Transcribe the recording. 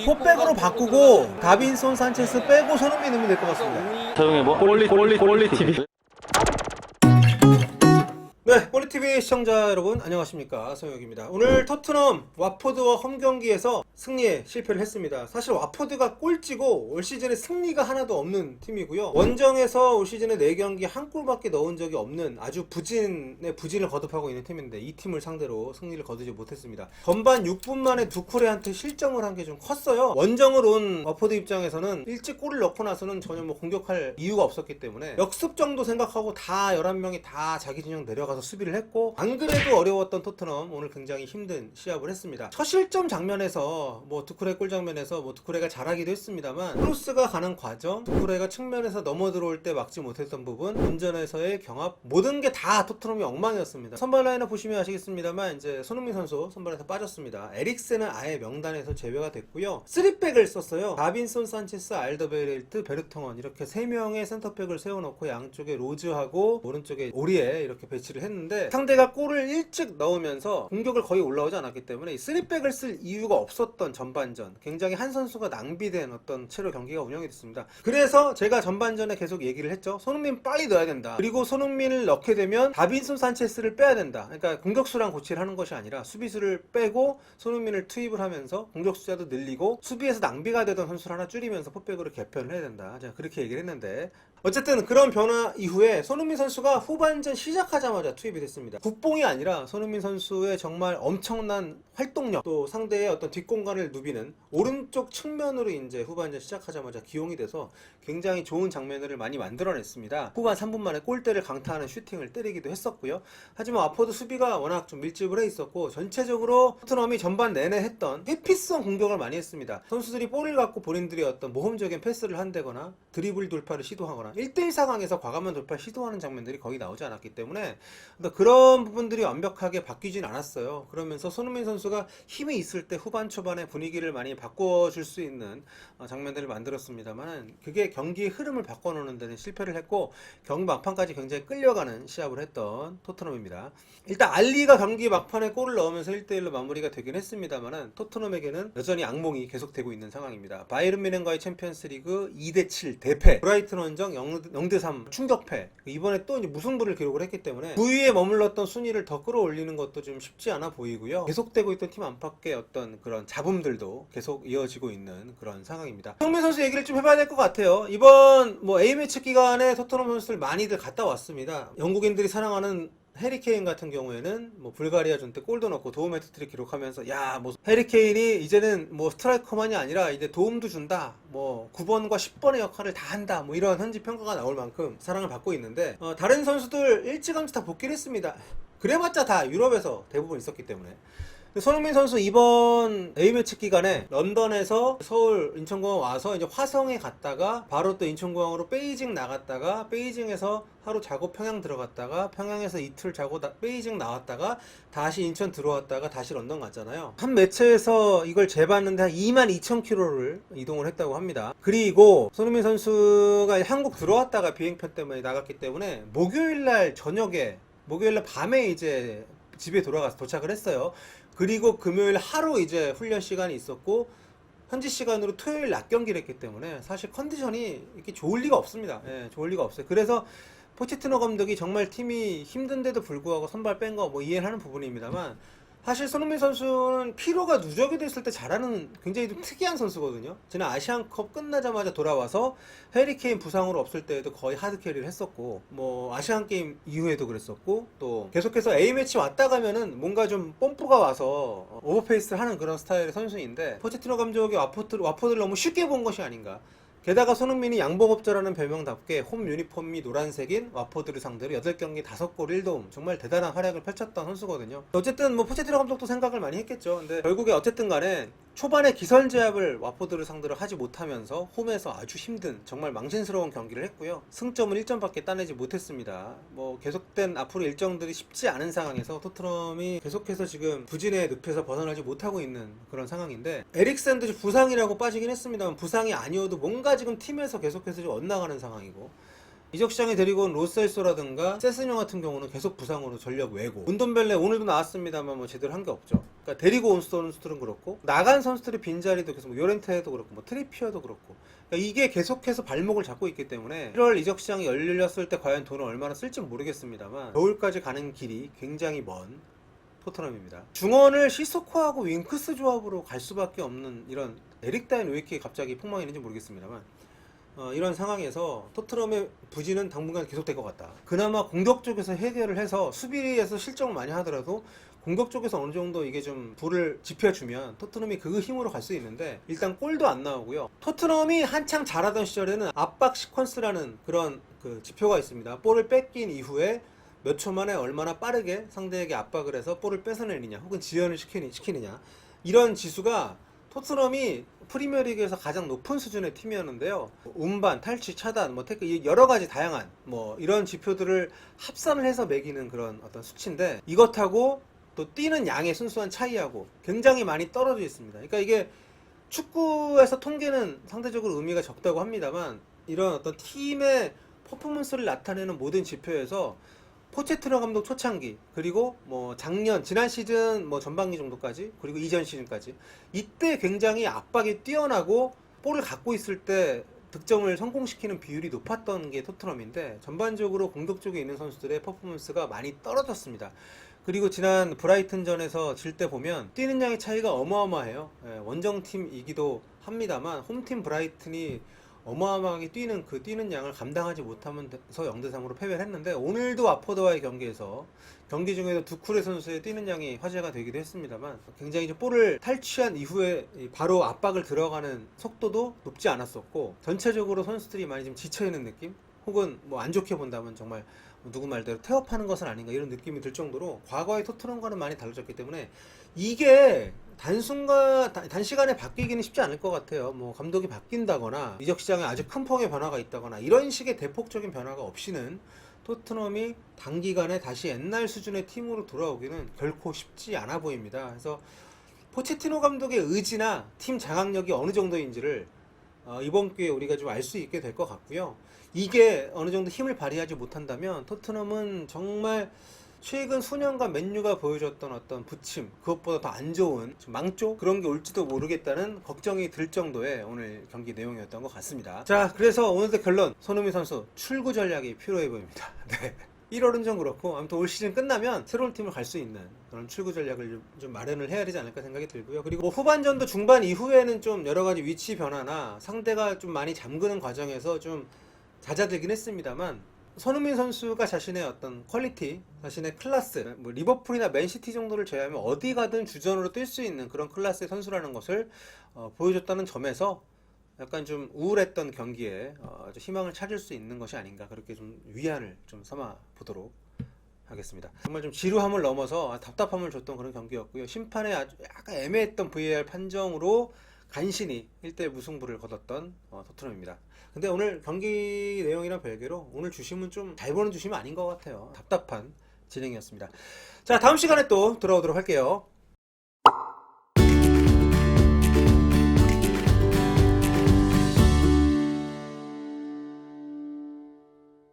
포백으로 바꾸고 다빈손 산체스 빼고 손흥민 넣으면 될 것 같습니다. 사용해 뭐 꼴리 TV. 네, 꼴리TV 시청자 여러분 안녕하십니까, 서영욱입니다. 오늘 토트넘 와포드와 홈경기에서 승리에 실패를 했습니다. 사실 와포드가 꼴찌고 올 시즌에 승리가 하나도 없는 팀이고요. 원정에서 올 시즌에 4경기 한 골밖에 넣은 적이 없는 아주 부진의 부진을 거듭하고 있는 팀인데 이 팀을 상대로 승리를 거두지 못했습니다. 전반 6분 만에 두쿠레한테 실점을 한 게 좀 컸어요. 원정을 온 와포드 입장에서는 일찍 골을 넣고 나서는 전혀 뭐 공격할 이유가 없었기 때문에 역습 정도 생각하고 다 11명이 다 자기 진영 내려가서 수비를 했고, 안 그래도 어려웠던 토트넘 오늘 굉장히 힘든 시합을 했습니다. 첫 실점 장면에서 뭐 두쿠레 골 장면에서 뭐 두쿠레가 잘하기도 했습니다만 크로스가 가는 과정, 두쿠레가 측면에서 넘어 들어올 때 막지 못했던 부분, 운전에서의 경합, 모든 게 다 토트넘이 엉망이었습니다. 선발 라인업 보시면 아시겠습니다만 이제 손흥민 선수 선발에서 빠졌습니다. 에릭센은 아예 명단에서 제외가 됐고요. 3백을 썼어요. 다빈손 산체스, 알더베이렐트, 베르통원 이렇게 3명의 센터백을 세워놓고 양쪽에 로즈하고 오른쪽에 오리에 이렇게 배치를 했는데, 상대가 골을 일찍 넣으면서 공격을 거의 올라오지 않았기 때문에 이 3백을 쓸 이유가 없었던 전반전, 굉장히 한 선수가 낭비된 어떤 채로 경기가 운영이 됐습니다. 그래서 제가 전반전에 계속 얘기를 했죠. 손흥민 빨리 넣어야 된다. 그리고 손흥민을 넣게 되면 다빈손 산체스를 빼야 된다. 그러니까 공격수랑 고치를 하는 것이 아니라 수비수를 빼고 손흥민을 투입을 하면서 공격 숫자도 늘리고 수비에서 낭비가 되던 선수를 하나 줄이면서 포백으로 개편을 해야 된다. 제가 그렇게 얘기를 했는데, 어쨌든 그런 변화 이후에 손흥민 선수가 후반전 시작하자마자 투입이 됐습니다. 국뽕이 아니라 손흥민 선수의 정말 엄청난 활동력, 또 상대의 어떤 뒷공간을 누비는 오른쪽 측면으로 이제 후반전 시작하자마자 기용이 돼서 굉장히 좋은 장면을 많이 만들어냈습니다. 후반 3분 만에 골대를 강타하는 슈팅을 때리기도 했었고요. 하지만 와포드 수비가 워낙 좀 밀집을 해 있었고, 전체적으로 토트넘이 전반 내내 했던 회피성 공격을 많이 했습니다. 선수들이 볼을 갖고 본인들이 어떤 모험적인 패스를 한다거나 드리블 돌파를 시도하거나 1대1 상황에서 과감한 돌파 시도하는 장면들이 거의 나오지 않았기 때문에 그런 부분들이 완벽하게 바뀌진 않았어요. 그러면서 손흥민 선수가 힘이 있을 때 후반 초반에 분위기를 많이 바꿔줄 수 있는 장면들을 만들었습니다만, 그게 경기의 흐름을 바꿔놓는 데는 실패를 했고 경기 막판까지 굉장히 끌려가는 시합을 했던 토트넘입니다. 일단 알리가 경기 막판에 골을 넣으면서 1대1로 마무리가 되긴 했습니다만 토트넘에게는 여전히 악몽이 계속되고 있는 상황입니다. 바이에른 뮌헨과의 챔피언스리그 2대7 대패, 브라이튼 원정 0대3 충격패, 이번에 또 이제 무승부를 기록을 했기 때문에 9위에 머물렀던 순위를 더 끌어올리는 것도 좀 쉽지 않아 보이고요. 계속되고 있던 팀 안팎의 어떤 그런 잡음들도 계속 이어지고 있는 그런 상황입니다. 손흥민 선수 얘기를 좀 해봐야 될 것 같아요. 이번 뭐 A매치 기간에 토트넘 선수들 많이들 갔다 왔습니다. 영국인들이 사랑하는 해리케인 같은 경우에는 뭐 불가리아전 때 골도 넣고 도움 해트트릭 기록하면서, 야 뭐 해리케인이 이제는 뭐 스트라이커만이 아니라 이제 도움도 준다, 뭐 9번과 10번의 역할을 다 한다, 뭐 이런 현지 평가가 나올 만큼 사랑을 받고 있는데, 다른 선수들 일찌감치 다 복귀를 했습니다. 그래봤자 다 유럽에서 대부분 있었기 때문에. 손흥민 선수 이번 A매치 기간에 런던에서 서울 인천공항 와서 이제 화성에 갔다가 바로 또 인천공항으로 베이징 나갔다가 베이징에서 하루 자고 평양 들어갔다가 평양에서 이틀 자고 베이징 나왔다가 다시 인천 들어왔다가 다시 런던 갔잖아요. 한 매체에서 이걸 재봤는데 한 22,000km를 이동을 했다고 합니다. 그리고 손흥민 선수가 한국 들어왔다가 비행편 때문에 나갔기 때문에 목요일날 저녁에, 목요일날 밤에 이제 집에 도착을 했어요. 그리고 금요일 하루 이제 훈련 시간이 있었고 현지 시간으로 토요일 낮 경기를 했기 때문에 사실 컨디션이 이렇게 좋을 리가 없습니다. 예, 좋을 리가 없어요. 그래서 포체티노 감독이 정말 팀이 힘든데도 불구하고 선발 뺀 거 뭐 이해를 하는 부분입니다만, 사실 손흥민 선수는 피로가 누적이 됐을 때 잘하는 굉장히 좀 특이한 선수거든요. 지난 아시안컵 끝나자마자 돌아와서 해리케인 부상으로 없을 때에도 거의 하드캐리를 했었고, 뭐 아시안게임 이후에도 그랬었고, 또 계속해서 A매치 왔다 가면은 뭔가 좀 뽐뿌가 와서 오버페이스를 하는 그런 스타일의 선수인데, 포체티노 감독이 와포드를 너무 쉽게 본 것이 아닌가. 게다가 손흥민이 양봉업자라는 별명답게 홈 유니폼이 노란색인 와포드를 상대로 8경기 5골 1도움, 정말 대단한 활약을 펼쳤던 선수거든요. 어쨌든 뭐 포체티노 감독도 생각을 많이 했겠죠. 근데 결국에 어쨌든 간에 초반에 기선제압을 와포드를 상대로 하지 못하면서 홈에서 아주 힘든 정말 망신스러운 경기를 했고요. 승점은 1점밖에 따내지 못했습니다. 뭐 계속된 앞으로 일정들이 쉽지 않은 상황에서 토트넘이 계속해서 지금 부진의 늪에서 벗어나지 못하고 있는 그런 상황인데, 에릭센도 부상이라고 빠지긴 했습니다만 부상이 아니어도 뭔가 지금 팀에서 계속해서 좀 엇나가는 상황이고, 이적 시장에 데리고 온 로셀소라든가 세스뇽 같은 경우는 계속 부상으로 전력 외고, 운돈벨레 오늘도 나왔습니다만 뭐 제대로 한 게 없죠. 그러니까 데리고 온 선수들은 그렇고 나간 선수들의 빈자리도 계속 뭐 요렌테도 그렇고 뭐 트리피어도 그렇고, 그러니까 이게 계속해서 발목을 잡고 있기 때문에 1월 이적 시장이 열렸을 때 과연 돈을 얼마나 쓸지 모르겠습니다만 겨울까지 가는 길이 굉장히 먼 토트넘입니다. 중원을 시소코하고 윙크스 조합으로 갈 수밖에 없는 이런, 에릭 다인 왜 이렇게 갑자기 폭망이 있는지 모르겠습니다만 이런 상황에서 토트넘의 부진은 당분간 계속될 것 같다. 그나마 공격 쪽에서 해결을 해서 수비에서 실점을 많이 하더라도 공격 쪽에서 어느 정도 이게 좀 불을 지펴주면 토트넘이 그 힘으로 갈 수 있는데 일단 골도 안 나오고요. 토트넘이 한창 잘하던 시절에는 압박 시퀀스라는 그런 그 지표가 있습니다. 볼을 뺏긴 이후에 몇 초 만에 얼마나 빠르게 상대에게 압박을 해서 볼을 뺏어내느냐 혹은 지연을 시키느냐, 이런 지수가 토트넘이 프리미어리그에서 가장 높은 수준의 팀이었는데요. 운반, 탈취, 차단, 뭐 태클, 여러 가지 다양한 뭐 이런 지표들을 합산을 해서 매기는 그런 어떤 수치인데, 이것하고 또 뛰는 양의 순수한 차이하고 굉장히 많이 떨어져 있습니다. 그러니까 이게 축구에서 통계는 상대적으로 의미가 적다고 합니다만 이런 어떤 팀의 퍼포먼스를 나타내는 모든 지표에서 포체티노 감독 초창기, 그리고 뭐 지난 시즌 뭐 전반기 정도까지, 그리고 이전 시즌까지, 이때 굉장히 압박이 뛰어나고 볼을 갖고 있을 때 득점을 성공시키는 비율이 높았던 게 토트넘인데, 전반적으로 공격 쪽에 있는 선수들의 퍼포먼스가 많이 떨어졌습니다. 그리고 지난 브라이튼전에서 질 때 보면 뛰는 양의 차이가 어마어마해요. 원정팀이기도 합니다만 홈팀 브라이튼이 어마어마하게 뛰는 양을 감당하지 못하면서 0대3으로 패배를 했는데, 오늘도 와포드와의 경기에서 경기 중에도 두쿠레 선수의 뛰는 양이 화제가 되기도 했습니다만 굉장히 이제 볼을 탈취한 이후에 바로 압박을 들어가는 속도도 높지 않았었고, 전체적으로 선수들이 많이 좀 지쳐있는 느낌, 혹은 뭐 안 좋게 본다면 정말 누구 말대로 태업하는 것은 아닌가 이런 느낌이 들 정도로 과거의 토트넘과는 많이 달라졌기 때문에 이게 단시간에 바뀌기는 쉽지 않을 것 같아요. 뭐 감독이 바뀐다거나 이적 시장에 아주 큰 폭의 변화가 있다거나 이런 식의 대폭적인 변화가 없이는 토트넘이 단기간에 다시 옛날 수준의 팀으로 돌아오기는 결코 쉽지 않아 보입니다. 그래서 포체티노 감독의 의지나 팀 장악력이 어느 정도인지를 이번 기회에 우리가 좀 알 수 있게 될 것 같고요. 이게 어느 정도 힘을 발휘하지 못한다면 토트넘은 정말 최근 수년간 맨유가 보여줬던 어떤 부침, 그것보다 더 안 좋은 망조 그런 게 올지도 모르겠다는 걱정이 들 정도의 오늘 경기 내용이었던 것 같습니다. 자, 그래서 오늘의 결론, 손흥민 선수 출구 전략이 필요해 보입니다. 네. 1월은 좀 그렇고 아무튼 올 시즌 끝나면 새로운 팀을 갈 수 있는 그런 출구 전략을 좀 마련을 해야 되지 않을까 생각이 들고요. 그리고 뭐 후반전도 중반 이후에는 좀 여러 가지 위치 변화나 상대가 좀 많이 잠그는 과정에서 좀 잦아들긴 했습니다만, 손흥민 선수가 자신의 어떤 퀄리티, 자신의 클래스, 뭐 리버풀이나 맨시티 정도를 제외하면 어디 가든 주전으로 뛸 수 있는 그런 클래스의 선수라는 것을 보여줬다는 점에서 약간 좀 우울했던 경기에 좀 희망을 찾을 수 있는 것이 아닌가, 그렇게 좀 위안을 좀 삼아 보도록 하겠습니다. 정말 좀 지루함을 넘어서 답답함을 줬던 그런 경기였고요. 심판의 아주 약간 애매했던 VAR 판정으로 간신히 1대1 무승부를 거뒀던 토트넘입니다. 근데 오늘 경기 내용이랑 별개로 오늘 주심은 좀 잘 보는 주심은 아닌 것 같아요. 답답한 진행이었습니다. 자, 다음 시간에 또 돌아오도록 할게요.